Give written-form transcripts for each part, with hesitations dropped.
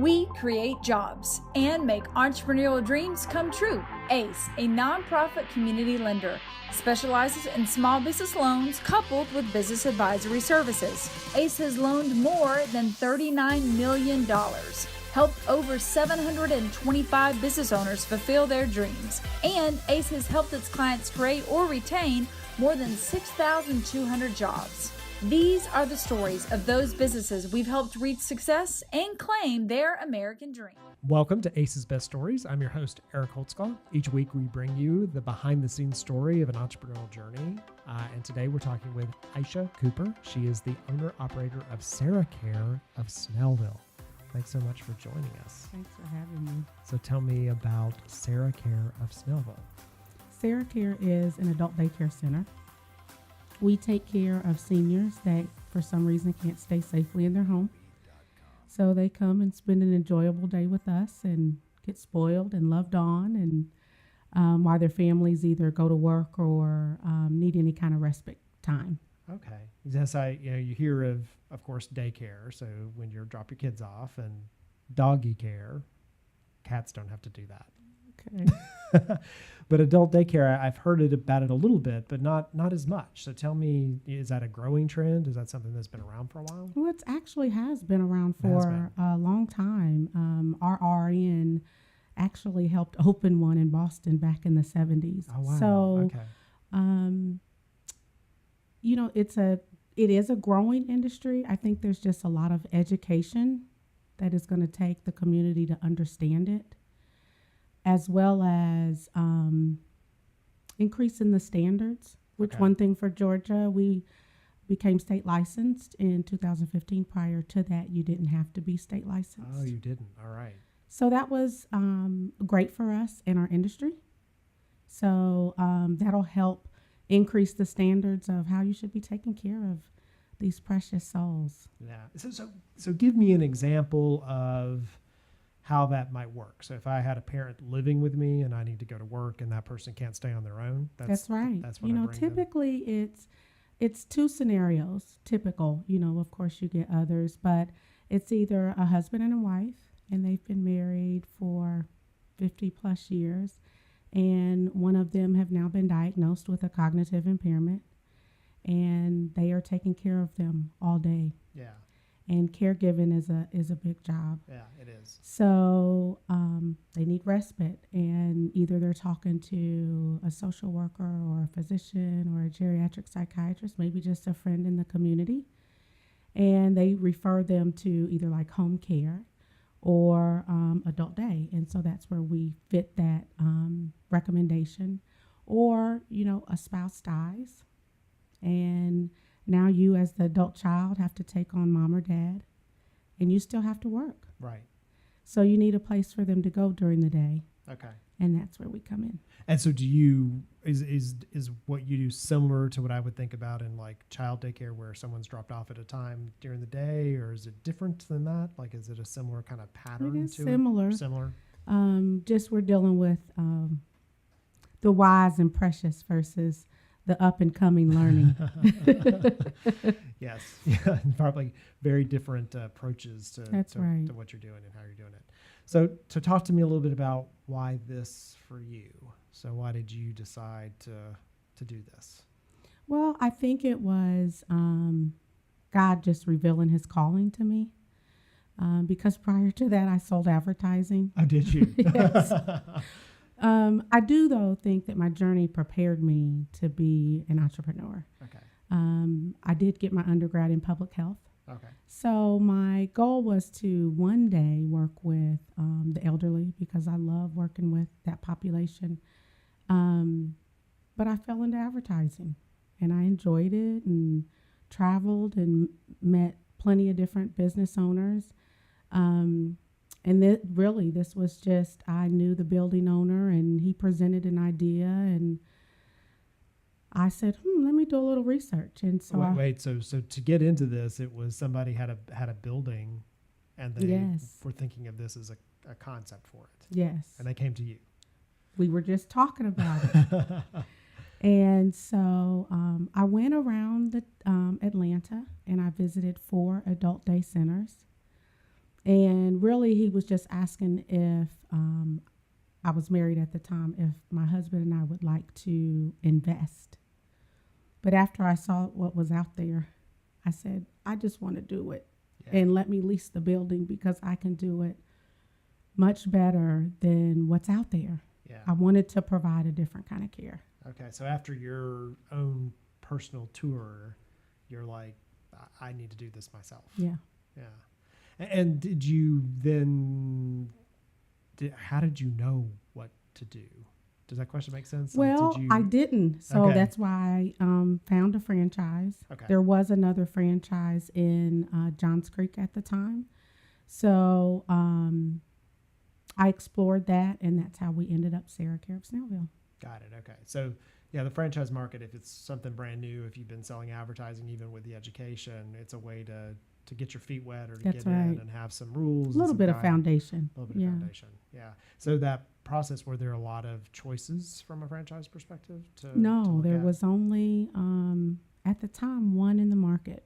We create jobs and make entrepreneurial dreams come true. ACE, a nonprofit community lender, specializes in small business loans coupled with business advisory services. ACE has loaned more than $39 million, helped over 725 business owners fulfill their dreams, and ACE has helped its clients create or retain more than 6,200 jobs. These are the stories of those businesses we've helped reach success and claim their American dream. Welcome to Ace's Best Stories. I'm your host, Eric Holtzclaw. Each week we bring you the behind-the-scenes story of an entrepreneurial journey. And today we're talking with Aysha Cooper. She is the owner-operator of SarahCare of Snellville. Thanks so much for joining us. Thanks for having me. So tell me about SarahCare of Snellville. SarahCare is an adult daycare center. We take care of seniors that for some reason can't stay safely in their home. So they come and spend an enjoyable day with us and get spoiled and loved on, and while their families either go to work or need any kind of respite time. Okay. Yes, you hear of course, daycare. So when you drop your kids off, and doggy care, cats don't have to do that. Okay. But adult daycare, I've heard about it a little bit, but not as much. So tell me, is that a growing trend? Is that something that's been around for a while? Well, it actually has been around for a long time. Our RN actually helped open one in Boston back in the 70s. Oh, wow. So, okay. It is a growing industry. I think there's just a lot of education that is going to take the community to understand it, as well as increasing the standards, which one thing for Georgia, we became state licensed in 2015. Prior to that, you didn't have to be state licensed. Oh, you didn't. All right. So that was great for us in our industry. So that'll help increase the standards of how you should be taking care of these precious souls. Yeah. So give me an example of how that might work. So if I had a parent living with me and I need to go to work and that person can't stay on their own, that's right. That's what typically it's two scenarios. Typical, of course you get others, but it's either a husband and a wife and they've been married for 50 plus years, and one of them have now been diagnosed with a cognitive impairment, and they are taking care of them all day. Yeah. And caregiving is a big job. Yeah, it is. So they need respite, and either they're talking to a social worker or a physician or a geriatric psychiatrist, maybe just a friend in the community, and they refer them to either like home care or adult day. And so that's where we fit that recommendation. Or, a spouse dies, and now you as the adult child have to take on mom or dad, and you still have to work. Right. So you need a place for them to go during the day. Okay. And that's where we come in. And so is what you do similar to what I would think about in like child daycare, where someone's dropped off at a time during the day, or is it different than that? Like, is it a similar kind of pattern? It is similar. Similar. Just we're dealing with the wise and precious versus the up and coming learning. Yes. Yeah. Probably very different approaches to what you're doing and how you're doing it. So talk to me a little bit about why this for you. So why did you decide to do this? Well, I think it was God just revealing his calling to me. Because prior to that, I sold advertising. Oh, did you? Yes. I do, though, think that my journey prepared me to be an entrepreneur. Okay. I did get my undergrad in public health. Okay. So my goal was to one day work with the elderly, because I love working with that population. But I fell into advertising, and I enjoyed it and traveled and met plenty of different business owners. And this was just, I knew the building owner, and he presented an idea, and I said, let me do a little research. And so so to get into this, it was somebody had a building, and they were thinking of this as a concept for it. Yes. And they came to you. We were just talking about it. And so I went around Atlanta, and I visited 4 adult day centers. And really, he was just asking if I was married at the time, if my husband and I would like to invest. But after I saw what was out there, I said, I just want to do it. Yeah. And let me lease the building because I can do it much better than what's out there. Yeah. I wanted to provide a different kind of care. Okay. So after your own personal tour, you're like, I need to do this myself. Yeah. Yeah. And did you then, how did you know what to do? Does that question make sense? Well, I didn't. So Okay. that's why I found a franchise. Okay. There was another franchise in Johns Creek at the time. So I explored that, and that's how we ended up SarahCare of Snellville. Got it. Okay. So, yeah, the franchise market, if it's something brand new, if you've been selling advertising, even with the education, it's a way to get your feet wet or to That's get right. in and have some rules. A little bit of foundation. A little bit of foundation. Yeah. So that process, were there a lot of choices from a franchise perspective? No, there was only, at the time, one in the market.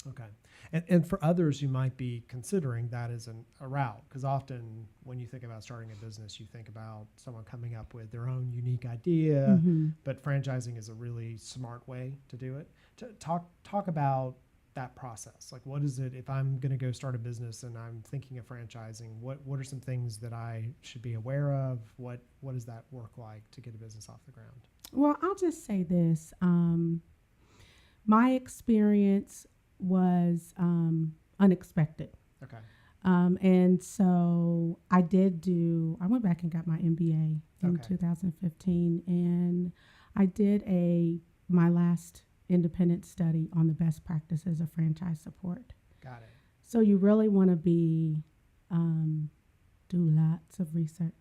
Okay. And for others who might be considering that as a route, because often when you think about starting a business, you think about someone coming up with their own unique idea, but franchising is a really smart way to do it. To talk about that process. Like, what is it, if I'm going to go start a business and I'm thinking of franchising, what are some things that I should be aware of? What does that work like to get a business off the ground? Well, I'll just say this. My experience was unexpected. Okay. And so I went back and got my MBA in 2015, and I did my last independent study on the best practices of franchise support. Got it. So you really want to do lots of research.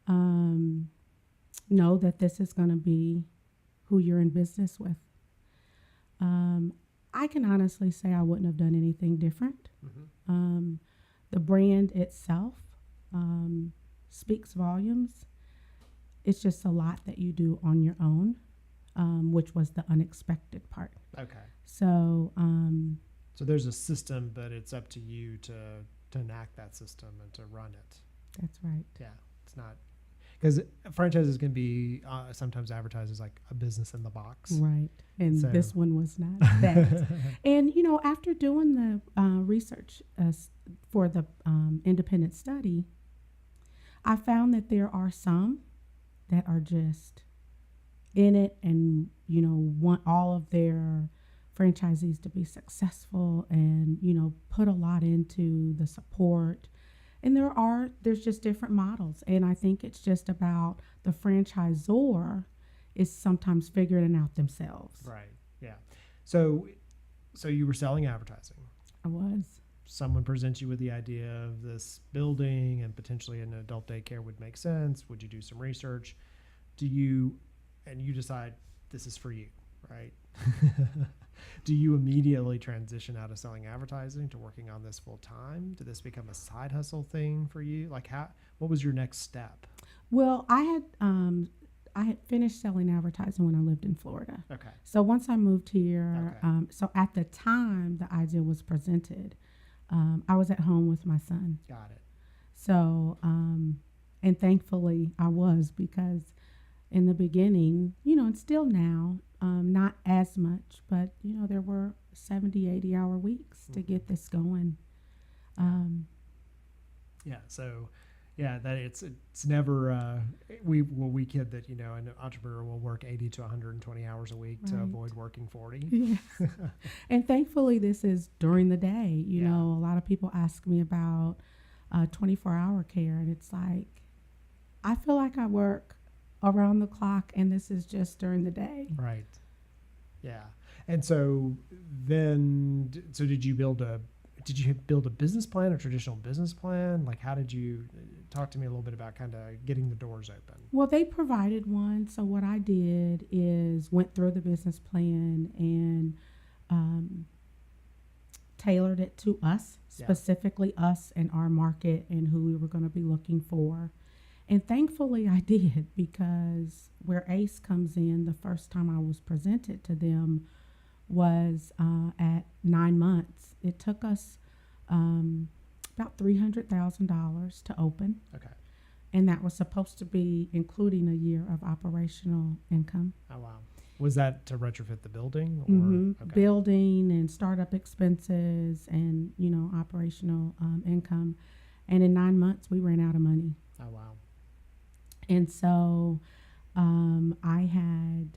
Know that this is going to be who you're in business with. I can honestly say I wouldn't have done anything different. The brand itself speaks volumes. It's just a lot that you do on your own, which was the unexpected part. Okay. So there's a system, but it's up to you to enact that system and to run it. That's right. Yeah, it's not, because franchises can be sometimes advertised as like a business in the box. Right. And this one was not that. And, after doing the research for the independent study, I found that there are some that are just in it and, want all of their franchisees to be successful and, put a lot into the support. And there's just different models. And I think it's just about the franchisor is sometimes figuring it out themselves. Right. Yeah. So you were selling advertising. I was. Someone presents you with the idea of this building and potentially an adult daycare would make sense. Would you do some research? You decide this is for you, right? Do you immediately transition out of selling advertising to working on this full time? Did this become a side hustle thing for you? Like, what was your next step? Well, I had finished selling advertising when I lived in Florida. Okay. So once I moved here, so at the time the idea was presented, I was at home with my son. Got it. So, and thankfully I was, because in the beginning, and still now, not as much, but, there were 70, 80-hour weeks to get this going. So, that it's never, we kid that, an entrepreneur will work 80 to 120 hours a week to avoid working 40. Yes. And thankfully this is during the day. A lot of people ask me about 24-hour care, and it's like, I feel like I work around the clock, and this is just during the day. Right. Yeah. And so then, did you build a business plan, a traditional business plan? Like, how did you talk to me a little bit about kind of getting the doors open? Well, they provided one. So what I did is went through the business plan and tailored it to us, specifically us and our market and who we were going to be looking for. And thankfully I did, because where ACE comes in, the first time I was presented to them was at 9 months. It took us about $300,000 to open. Okay. And that was supposed to be including a year of operational income. Oh, wow. Was that to retrofit the building? Or? Mm-hmm. Okay. Building and startup expenses and, operational income. And in 9 months, we ran out of money. Oh, wow. And so I had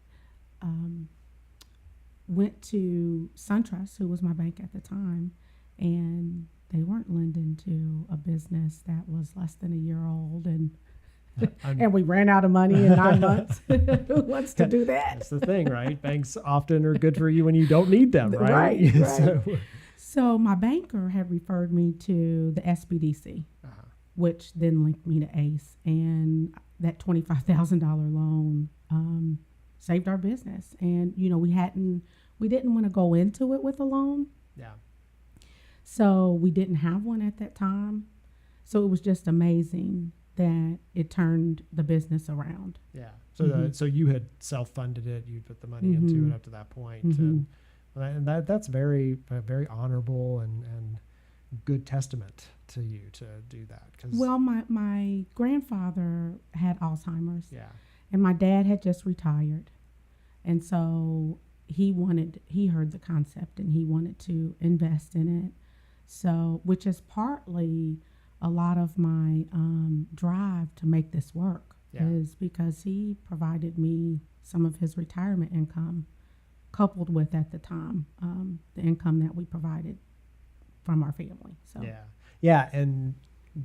went to SunTrust, who was my bank at the time, and they weren't lending to a business that was less than a year old, and and we ran out of money in 9 months. Who wants to do that? That's the thing, right? Banks often are good for you when you don't need them, right? Right. So my banker had referred me to the SBDC, which then linked me to ACE, and that $25,000 loan saved our business. And we didn't want to go into it with a loan. Yeah. So we didn't have one at that time. So it was just amazing that it turned the business around. Yeah. So so you had self-funded it. You put the money into it up to that point. And that's very, very honorable and good testament to you to do that. Well, my grandfather had Alzheimer's. Yeah. And my dad had just retired. And so he heard the concept and he wanted to invest in it. So, which is partly a lot of my drive to make this work, is because he provided me some of his retirement income, coupled with, at the time, the income that we provided from our family. So yeah, and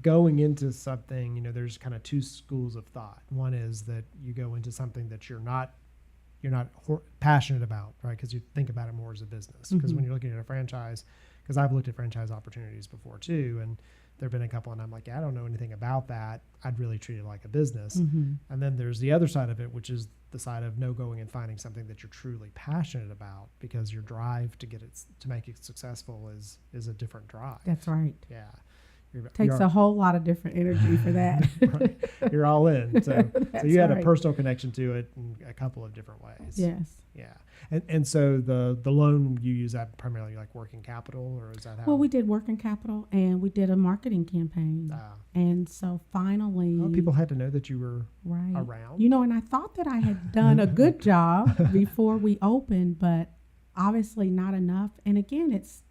going into something, there's kind of two schools of thought. One is that you go into something that you're not passionate about, right? Because you think about it more as a business. Because when you're looking at a franchise, because I've looked at franchise opportunities before too, and there've been a couple, and I'm like, I don't know anything about that. I'd really treat it like a business. And then there's the other side of it, which is the side of going and finding something that you're truly passionate about, because your drive to get it to make it successful is a different drive. That's right. Yeah. Takes a whole lot of different energy for that. Right. You're all in. So you had a personal connection to it in a couple of different ways. Yes. Yeah. And so the loan, you use that primarily like working capital, or is that how? Well, we did working capital and we did a marketing campaign. And so finally, people had to know that you were around. And I thought that I had done a good job before we opened, but obviously not enough. And again, it's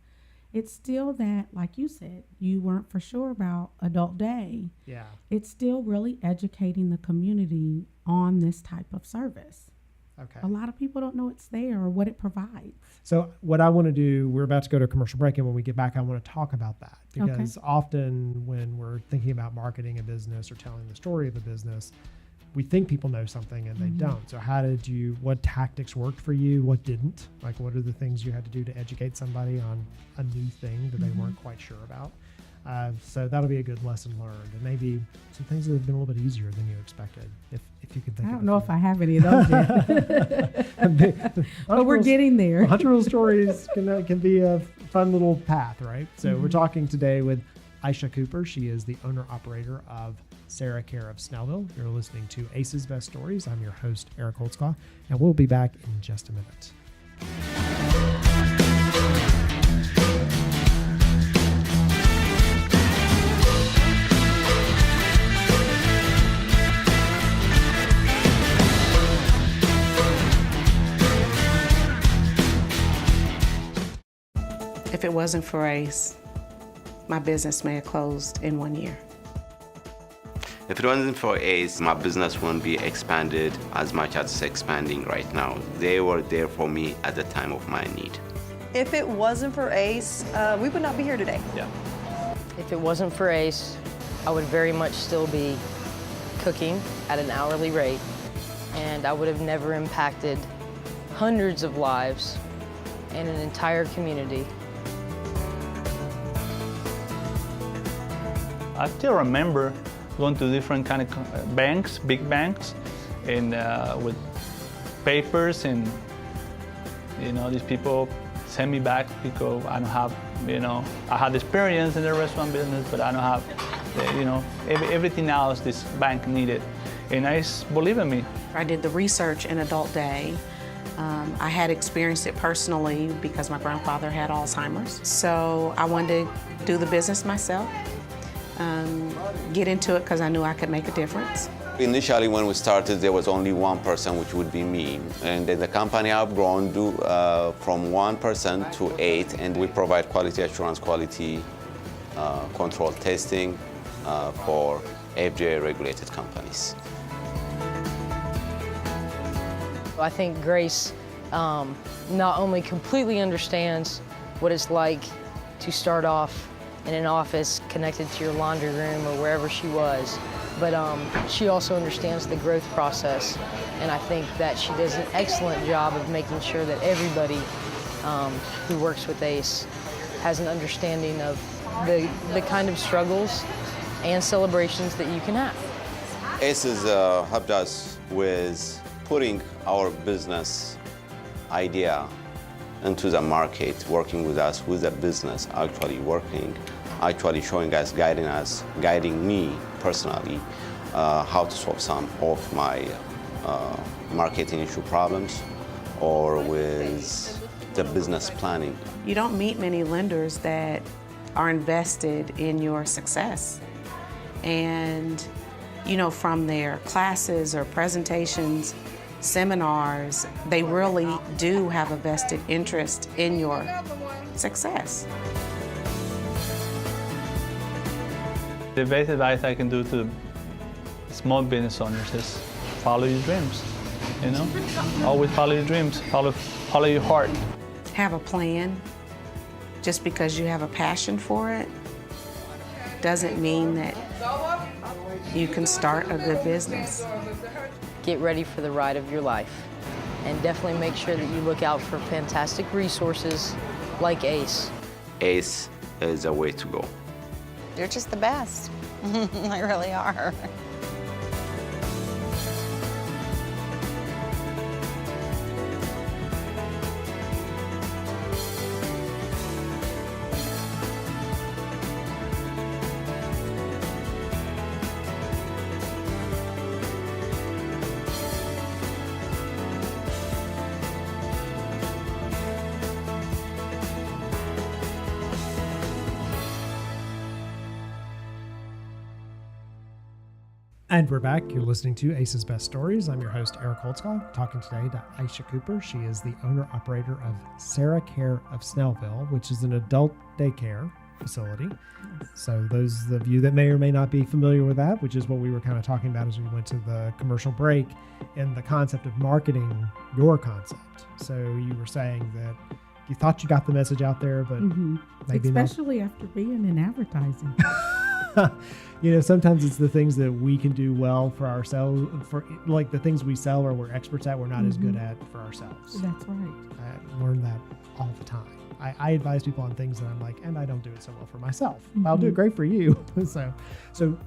still that, like you said, you weren't for sure about Adult Day. Yeah. It's still really educating the community on this type of service. Okay. A lot of people don't know it's there or what it provides. So what I want to do, we're about to go to a commercial break, and when we get back, I want to talk about that. Because often when we're thinking about marketing a business or telling the story of a business, we think people know something and they don't. So what tactics worked for you? What didn't? Like, what are the things you had to do to educate somebody on a new thing that they weren't quite sure about? So that'll be a good lesson learned, and maybe some things that have been a little bit easier than you expected, if you could think of it. I don't know if I have any of those yet. But we're getting there. Entrepreneurial stories can be a fun little path, right? So we're talking today with Aysha Cooper. She is the owner-operator of SarahCare of Snellville. You're listening to Ace's Best Stories. I'm your host, Eric Holtzclaw, and we'll be back in just a minute. If it wasn't for ACE, my business may have closed in 1 year. If it wasn't for ACE, my business wouldn't be expanded as much as it's expanding right now. They were there for me at the time of my need. If it wasn't for ACE, we would not be here today. Yeah. If it wasn't for ACE, I would very much still be cooking at an hourly rate, and I would have never impacted hundreds of lives and an entire community. I still remember going to different kind of banks, big banks, and with papers, and these people send me back because I don't have, I had experience in the restaurant business, but I don't have, everything else this bank needed, and I believe in me. I did the research in Adult Day. I had experienced it personally because my grandfather had Alzheimer's. So I wanted to do the business myself. get into it because I knew I could make a difference. Initially, when we started, there was only one person, which would be me. And then the company I've grown from 1% to 8, and we provide quality assurance, quality control testing for FDA-regulated companies. I think Grace not only completely understands what it's like to start off in an office connected to your laundry room or wherever she was, but she also understands the growth process, and I think that she does an excellent job of making sure that everybody who works with ACE has an understanding of the kind of struggles and celebrations that you can have. ACE has helped us with putting our business idea into the market, working with us with the business, actually showing us, guiding me personally, how to solve some of my marketing issue problems or with the business planning. You don't meet many lenders that are invested in your success. And, from their classes or presentations, seminars, they really do have a vested interest in your success. The best advice I can do to small business owners is follow your dreams, Always follow your dreams, follow your heart. Have a plan. Just because you have a passion for it doesn't mean that you can start a good business. Get ready for the ride of your life, and definitely make sure that you look out for fantastic resources like ACE. ACE is the way to go. You're just the best. They really are. And we're back. You're listening to Ace's Best Stories. I'm your host, Eric Holtzclaw, talking today to Aysha Cooper. She is the owner-operator of SarahCare of Snellville, which is an adult daycare facility. So those of you that may or may not be familiar with that, which is what we were kind of talking about as we went to the commercial break, and the concept of marketing your concept. So you were saying that you thought you got the message out there, but maybe especially after being in advertising. Sometimes it's the things that we can do well for ourselves, for like the things we sell or we're experts at, we're not as good at for ourselves. That's right. I learn that all the time. I advise people on things that I'm like, and I don't do it so well for myself. I'll do it great for you. So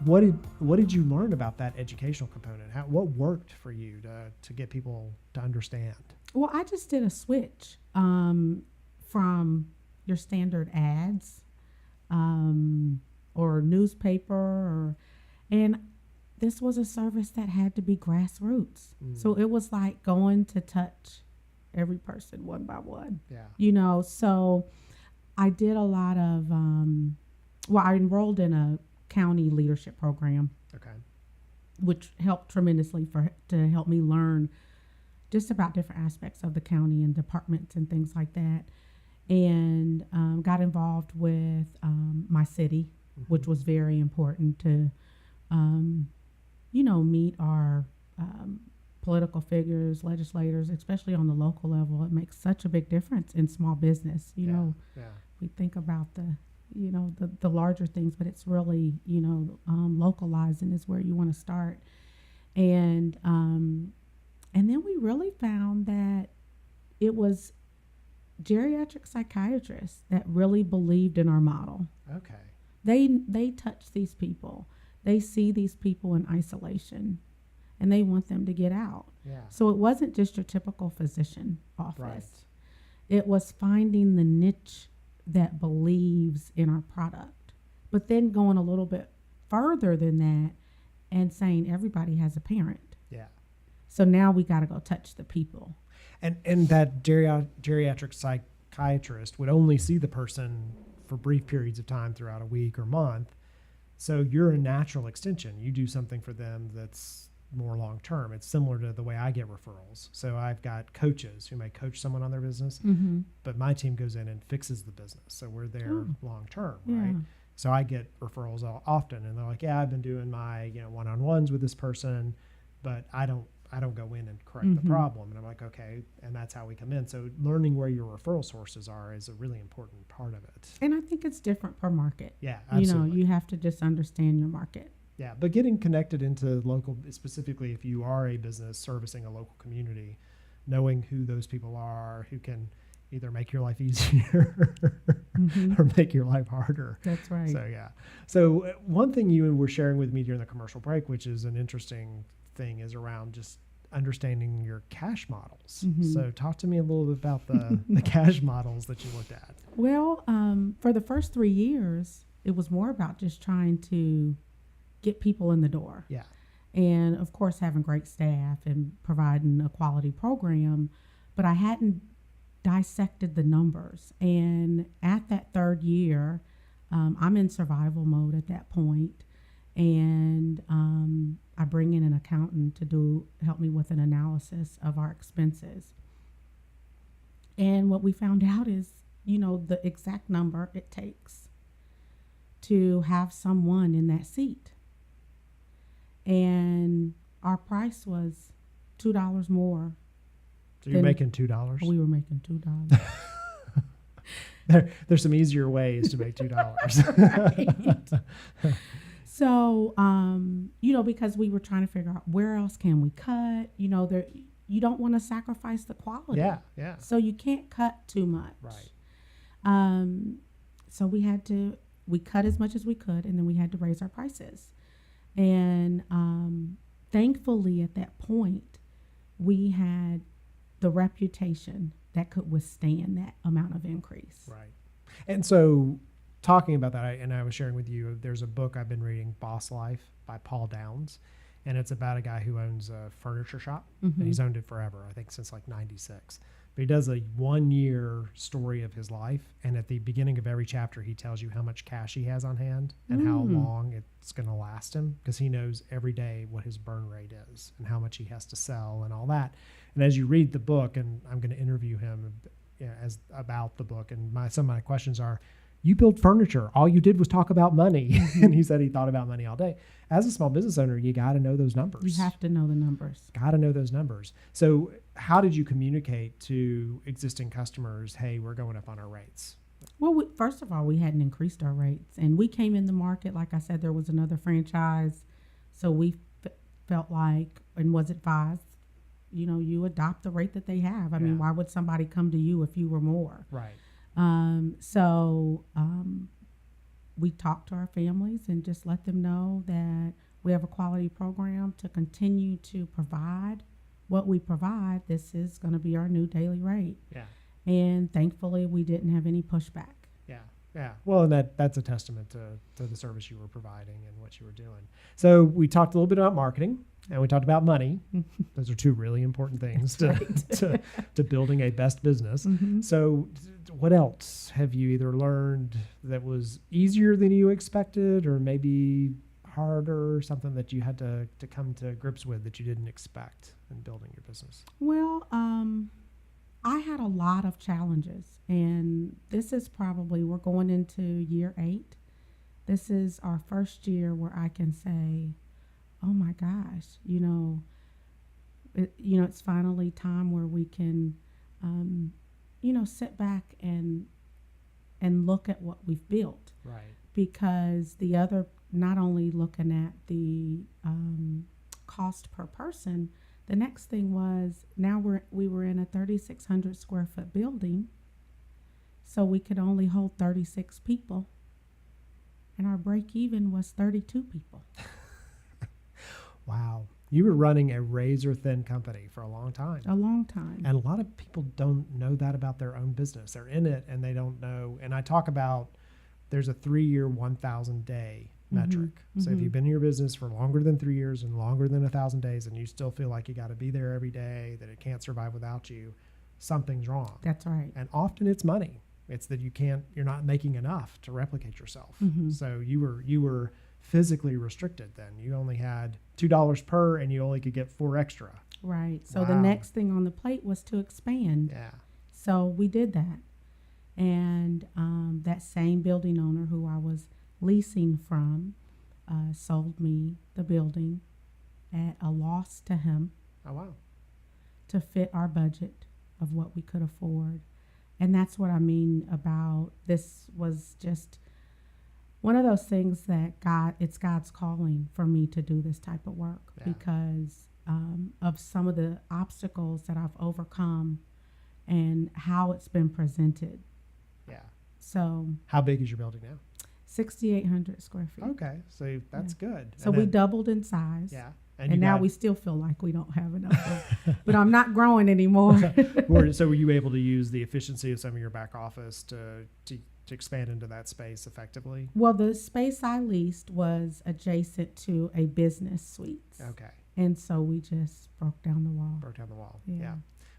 what did you learn about that educational component? What worked for you to get people to understand? Well, I just did a switch from your standard ads or newspaper, and this was a service that had to be grassroots. So it was like going to touch every person one by one. Yeah. So I did a lot of, I enrolled in a county leadership program. Okay. Which helped tremendously to help me learn just about different aspects of the county and departments and things like that. And got involved with my city, which was very important to, meet our political figures, legislators, especially on the local level. It makes such a big difference in small business. We think about the larger things, but it's really, localizing is where you want to start. And then we really found that it was geriatric psychiatrists that really believed in our model. Okay. They touch these people. They see these people in isolation, and they want them to get out. Yeah. So it wasn't just your typical physician office. Right. It was finding the niche that believes in our product, but then going a little bit further than that and saying everybody has a parent. Yeah. So now we got to go touch the people. And that geriatric psychiatrist would only see the person for brief periods of time throughout a week or month. So you're a natural extension. You do something for them that's more long term. It's similar to the way I get referrals. So I've got coaches who may coach someone on their business, but my team goes in and fixes the business. So we're there long term, right? So I get referrals often, and they're like, "Yeah, I've been doing my one-on-ones with this person, but I don't go in and correct the problem." And I'm like, "Okay," and that's how we come in. So learning where your referral sources are is a really important part of it. And I think it's different per market. Yeah, absolutely. You have to just understand your market. Yeah, but getting connected into local, specifically if you are a business servicing a local community, knowing who those people are, who can either make your life easier or make your life harder. That's right. So, yeah. So one thing you were sharing with me during the commercial break, which is an interesting thing, is around just understanding your cash models. So talk to me a little bit about the cash models that you looked at. Well, for the first 3 years, it was more about just trying to get people in the door. Yeah. And of course, having great staff and providing a quality program, but I hadn't dissected the numbers. And at that third year, I'm in survival mode at that point. And I bring in an accountant to help me with an analysis of our expenses. And what we found out is, the exact number it takes to have someone in that seat. And our price was $2 more. So you're making $2? We were making $2. There's some easier ways to make $2. Right. So, because we were trying to figure out where else can we cut, you don't want to sacrifice the quality. Yeah. So you can't cut too much. Right. So we cut as much as we could, and then we had to raise our prices. And thankfully at that point, we had the reputation that could withstand that amount of increase. Right. And so talking about that, I was sharing with you, there's a book I've been reading, Boss Life by Paul Downs, and it's about a guy who owns a furniture shop, and he's owned it forever, I think since like 96. But he does a 1-year story of his life, and at the beginning of every chapter, he tells you how much cash he has on hand and how long it's going to last him, because he knows every day what his burn rate is and how much he has to sell and all that. And as you read the book, and I'm going to interview him about the book, and some of my questions are, you build furniture. All you did was talk about money. And he said he thought about money all day. As a small business owner, you got to know those numbers. You have to know the numbers. Got to know those numbers. So how did you communicate to existing customers, hey, we're going up on our rates? Well, first of all, we hadn't increased our rates. And we came in the market, like I said, there was another franchise. So we felt like, and was advised, you adopt the rate that they have. I mean, why would somebody come to you if you were more? Right. So we talked to our families and just let them know that we have a quality program to continue to provide what we provide. This is going to be our new daily rate. Yeah. And thankfully, we didn't have any pushback. Yeah. Well, and that's a testament to the service you were providing and what you were doing. So we talked a little bit about marketing, and we talked about money. Those are two really important things to building a best business. So what else have you either learned that was easier than you expected, or maybe harder, something that you had to come to grips with that you didn't expect in building your business? Well, I had a lot of challenges, and this is we're going into year 8. This is our first year where I can say, oh my gosh, it's finally time where we can, sit back and look at what we've built. Right. Because not only looking at the cost per person, the next thing was we were in a 3,600 square foot building, so we could only hold 36 people, and our break even was 32 people. Wow. You were running a razor thin company for a long time. A long time. And a lot of people don't know that about their own business. They're in it and they don't know. And I talk about there's a 3-year, 1,000 day metric. So if you've been in your business for longer than 3 years and longer than 1,000 days, and you still feel like you got to be there every day, that it can't survive without you, something's wrong. That's right. And often it's money. It's that you're not making enough to replicate yourself. So you were physically restricted then. You only had $2 per and you only could get 4 extra. Right. So the Wow. next thing on the plate was to expand. Yeah. So we did that. And that same building owner who I was leasing from sold me the building at a loss to him Oh, wow. to fit our budget of what we could afford. And that's what I mean about this was just one of those things that it's God's calling for me to do this type of work Yeah. because of some of the obstacles that I've overcome and how it's been presented. Yeah. So How big is your building now? 6,800 square feet. Okay. So that's good. So And we then- doubled in size. Yeah. And you now got- we still feel like we don't have enough. But I'm not growing anymore. So were you able to use the efficiency of some of your back office to expand into that space effectively? Well, the space I leased was adjacent to a business suite. Okay. And so we just broke down the wall. Broke down the wall. Yeah. Yeah.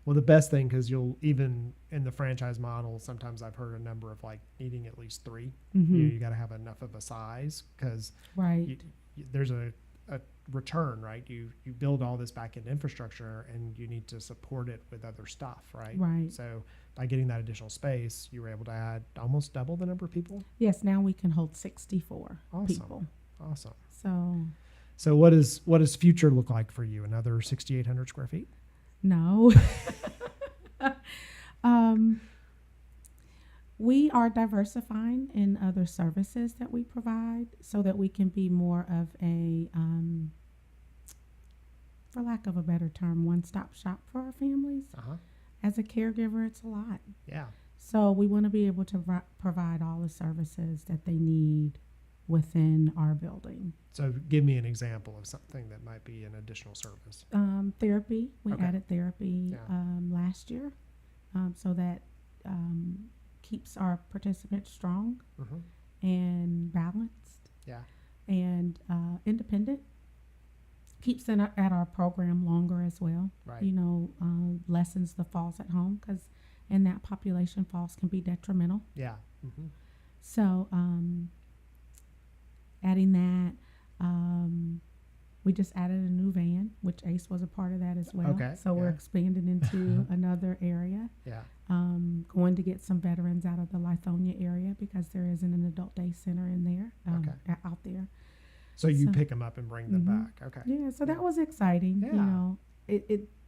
Well, the best thing, because you'll even in the franchise model, sometimes I've heard a number of like needing at least 3. Mhm. You got to have enough of a size because Right. there's a return, right? You build all this back end infrastructure and you need to support it with other stuff, right? Right. So by getting that additional space, you were able to add almost double the number of people. Yes, now we can hold 64 Awesome. people. Awesome. So what does future look like for you? Another 6,800 square feet? no. We are diversifying in other services that we provide so that we can be more of a, for lack of a better term, one-stop shop for our families. Uh-huh. As a caregiver, it's a lot. Yeah. So we want to be able to provide all the services that they need within our building. So give me an example of something that might be an additional service. Therapy. We Okay. added therapy Yeah. last year so that keeps our participants strong Mm-hmm. and balanced Yeah. and independent. Keeps them at our program longer as well. Right. You know, lessens the falls at home because in that population, falls can be detrimental. Yeah. Mm-hmm. So adding that, we just added a new van, which Ace was a part of that as well. Okay, So we're yeah. expanding into another area. Yeah. Going to get some veterans out of the Lithonia area because there isn't an adult day center in there, out there. So you So- pick them up and bring them Mhm. back. Okay. Yeah, so that was exciting. You Yeah. know,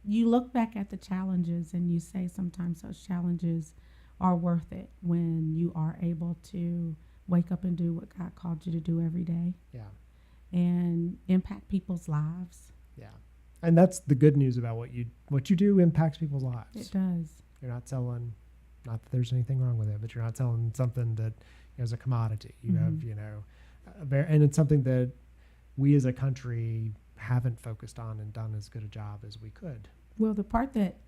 you look back at the challenges and you say sometimes those challenges are worth it when you are able to wake up and do what God called you to do every day Yeah. and impact people's lives. Yeah. And that's the good news about what you do impacts people's lives. It does. You're not selling, not that there's anything wrong with it, but you're not selling something that is a commodity. You have, Mhm. and it's something that we as a country haven't focused on and done as good a job as we could. Well, the part that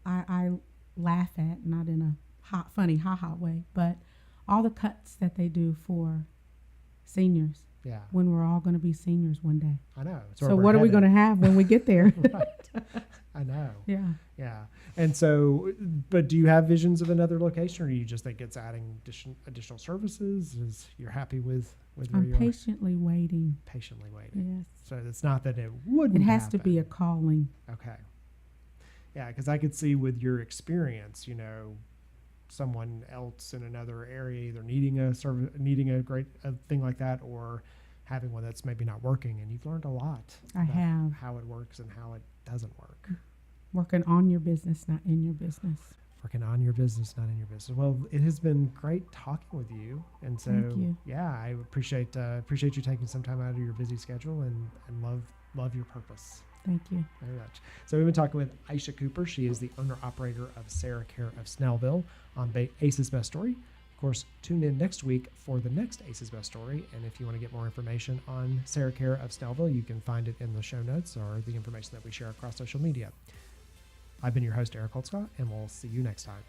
I laugh at, not in a funny ha-ha way, but all the cuts that they do for seniors Yeah. when we're all going to be seniors one day. I know. It's So where we're what are we headed. going to have when we get there? Right. I know. Yeah. Yeah. And so, but do you have visions of another location or do you just think it's adding additional services? You're happy with where I'm you are? patiently waiting. Patiently waiting. Yes. So it's not that it wouldn't It has to be a happen. calling. Okay. Yeah, because I could see with your experience, someone else in another area either needing a service, needing a thing like that, or having one that's maybe not working, and you've learned a lot. I about have. how it works and how it doesn't work. Working on your business, not in your business. Working on your business, not in your business. Well, it has been great talking with you, and so Thank you. yeah, I appreciate you taking some time out of your busy schedule and love your purpose. Thank you. Very much. So we've been talking with Aysha Cooper. She is the owner-operator of SarahCare of Snellville on Ace's Best Story. Of course, tune in next week for the next Ace's Best Story. And if you want to get more information on SarahCare of Snellville, you can find it in the show notes or the information that we share across social media. I've been your host, Eric Holtzcott, and we'll see you next time.